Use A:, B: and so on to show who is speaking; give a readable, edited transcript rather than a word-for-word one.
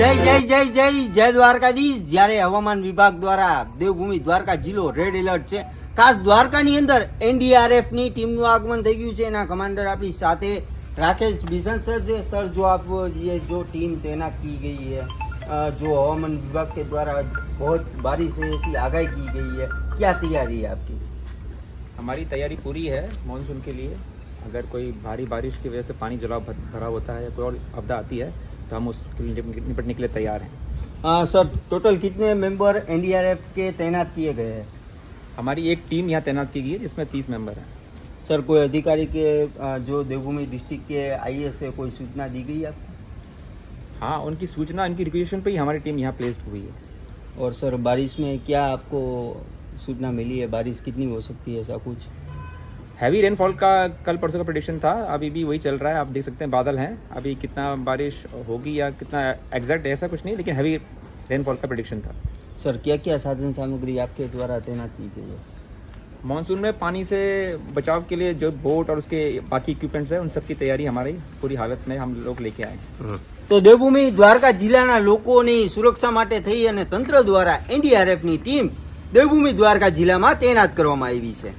A: જય દ્વારકાધીશ। જ્યારે હવામાન વિભાગ દ્વારા દેવભૂમિ દ્વારકા જિલ્લો રેડ એલર્ટ છે, ખાસ દ્વારકાની અંદર એનડીઆરએફ ની ટીમનું આગમન થઈ ગયું છે। એના કમાન્ડર આપણી સાથે राकेश बिशन सर जी। सर जो आप ये जो टीम तैनात की गई है, जो हवामान विभाग के द्वारा बहुत बारिश है ऐसी आगाही की गई है, क्या तैयारी है आपकी?
B: हमारी तैयारी पूरी है मानसून के लिए। अगर कोई भारी बारिश की वजह से पानी जलाव भरा होता है या कोई और आपदा आती है तो हम उसके लिए निपटने के लिए तैयार हैं।
A: सर टोटल कितने मेंबर एनडीआरएफ के तैनात किए गए हैं?
B: हमारी एक टीम यहाँ तैनात की गई है जिसमें 30 मेंबर हैं।
A: सर कोई अधिकारी के जो देवभूमि डिस्ट्रिक्ट के आईएएस से कोई सूचना दी गई आपको?
B: हाँ, उनकी सूचना, उनकी रिक्वेशन पे ही हमारी टीम यहाँ प्लेस्ड हुई है।
A: और सर बारिश में क्या आपको सूचना मिली है, बारिश कितनी हो सकती है, ऐसा कुछ?
B: हैवी रेनफॉल का कल परसों का प्रेडिक्शन था, अभी भी वही चल रहा है। आप देख सकते हैं बादल हैं, अभी कितना बारिश होगी या कितना एग्जैक्ट ऐसा कुछ नहीं, लेकिन हैवी रेनफॉल का प्रेडिक्शन था।
A: सर क्या क्या साधन सामग्री आपके द्वारा तैनात की गई है?
B: मानसून में पानी से बचाव के लिए जो बोट और उसके बाकी इक्विपमेंट्स हैं उन सब की तैयारी हमारी पूरी हालत में हम लोग लेके आए।
A: तो देवभूमि द्वारका जिल्लाના લોકોની સુરક્ષા માટે થઈ અને તંત્ર દ્વારા એનડીઆરએફ ની ટીમ દેવભૂમિ દ્વારકા જિલ્લામાં તૈનાત કરવામાં આવી છે।